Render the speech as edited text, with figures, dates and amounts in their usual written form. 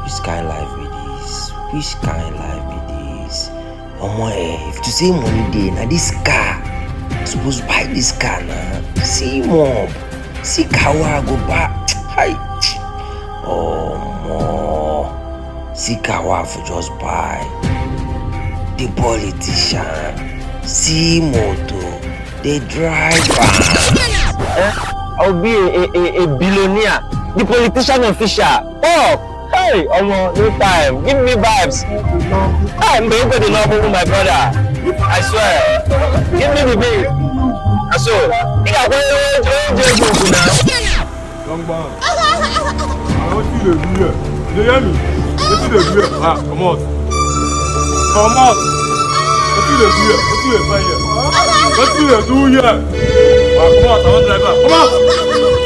Which kind life be this? Which kind life be this? Omo if to say money dey na this car. I suppose buy this car now. See mom. See car wey I go buy. Hi. Omo. See car wey I for just buy. The politician. See motor. The driver. I'll be a billionaire. The politician official. Oh! Hey, no time. Give me vibes. I'm going to love my brother. I swear. Give me the beat. So, you got one now. Long man. I want you to do it. You hear me? What you do here? Ah, come on. Come on. What you do here? What you do here? What you do here? Ah, come on, I want driver. Come on.